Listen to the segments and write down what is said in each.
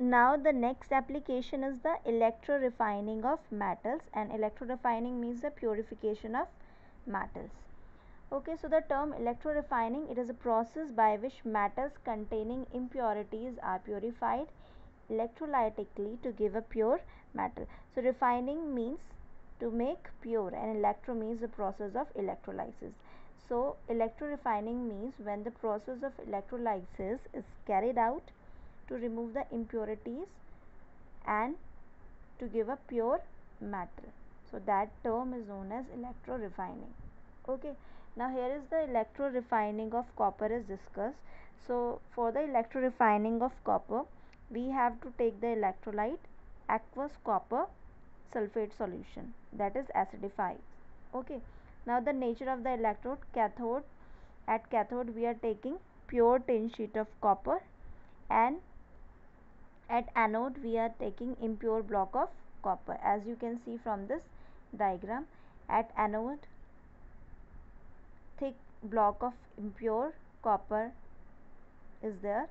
Now the next application is the electro-refining of metals, and electro-refining means the purification of metals. Okay, so the term electro-refining, it is a process by which metals containing impurities are purified electrolytically to give a pure metal. So refining means to make pure, and electro means the process of electrolysis. So electro-refining means when the process of electrolysis is carried out to remove the impurities and to give a pure metal. So that term is known as electro-refining. Okay, now here is the electro-refining of copper is discussed. So for the electro-refining of copper, we have to take the electrolyte aqueous copper sulfate solution, that is acidify. Okay, now the nature of the electrode: cathode. At cathode we are taking pure tin sheet of copper, and at anode we are taking impure block of copper. As you can see from this diagram, at anode thick block of impure copper is there,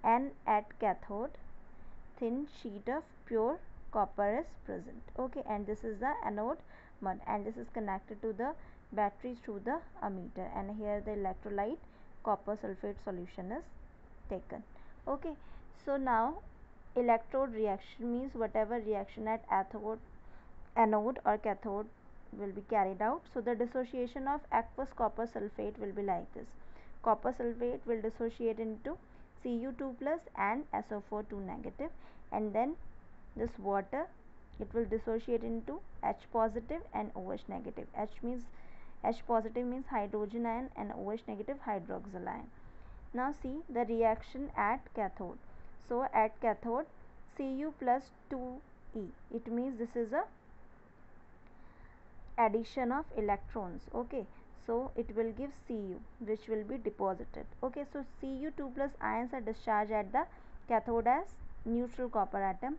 and at cathode thin sheet of pure copper is present. Okay, and this is the anode mud, and this is connected to the battery through the ammeter, and here the electrolyte copper sulfate solution is taken. Okay, so now electrode reaction means whatever reaction at anode or cathode will be carried out. So the dissociation of aqueous copper sulfate will be like this: copper sulfate will dissociate into Cu2 plus and SO4 2 negative, and then this water, it will dissociate into H positive and OH negative. H positive means hydrogen ion, and OH negative hydroxyl ion. Now see the reaction at cathode. So at cathode Cu plus 2E, it means this is a addition of electrons. Okay, so it will give Cu, which will be deposited. Okay, so Cu2 plus ions are discharged at the cathode as neutral copper atom,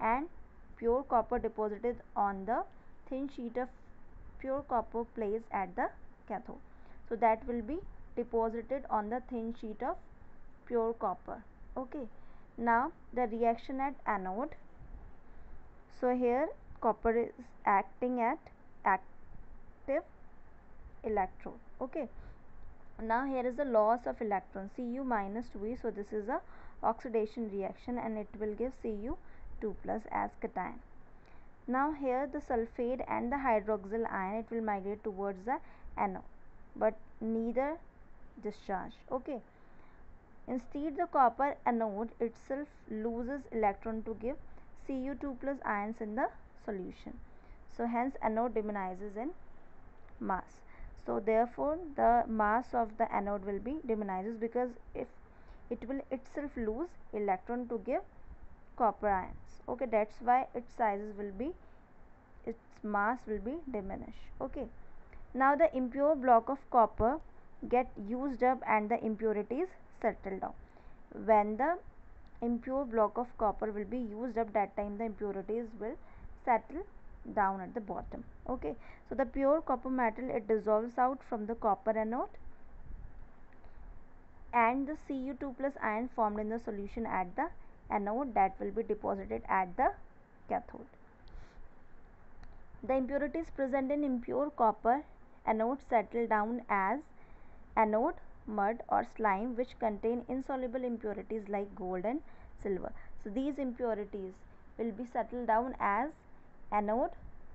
and pure copper deposited on the thin sheet of pure copper placed at the cathode. So that will be deposited on the thin sheet of pure copper. Okay, now the reaction at anode. So here copper is acting at active electrode. Okay, now here is the loss of electron, Cu minus 2e. So this is a oxidation reaction, and it will give Cu2 plus as cation. Now here the sulfate and the hydroxyl ion, it will migrate towards the anode, but neither discharge. Okay, instead the copper anode itself loses electron to give Cu2 plus ions in the solution. So hence anode diminishes in mass. So therefore the mass of the anode will be diminishes, because if it will itself lose electron to give copper ions. Okay, that's why its mass will be diminished. Okay, now the impure block of copper get used up and the impurities settle down. When the impure block of copper will be used up, that time the impurities will settle down at the bottom. Okay, so the pure copper metal, it dissolves out from the copper anode, and the Cu2 plus ion formed in the solution at the anode, that will be deposited at the cathode. The impurities present in impure copper anode settle down as anode mud or slime, which contain insoluble impurities like gold and silver. So these impurities will be settled down as anode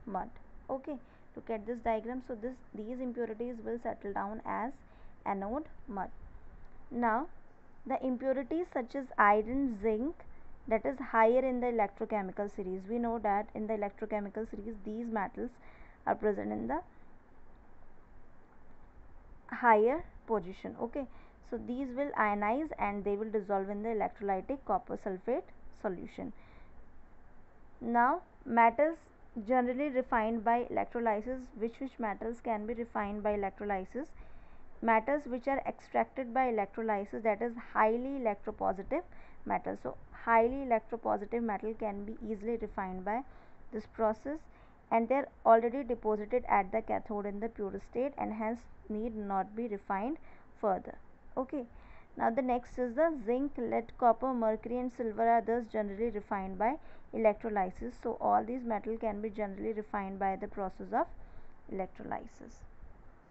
mud. Okay, look at this diagram. So these impurities will settle down as anode mud. Now the impurities such as iron, zinc, that is higher in the electrochemical series. We know that in the electrochemical series these metals are present in the higher position. Okay, so these will ionize and they will dissolve in the electrolytic copper sulfate solution. Now metals generally refined by electrolysis. Which metals can be refined by electrolysis? Metals which are extracted by electrolysis, that is highly electropositive metals. So highly electropositive metal can be easily refined by this process, and they are already deposited at the cathode in the pure state, and hence need not be refined further. Okay, Now the next is the zinc, lead, copper, mercury and silver are thus generally refined by electrolysis. So all these metal can be generally refined by the process of electrolysis.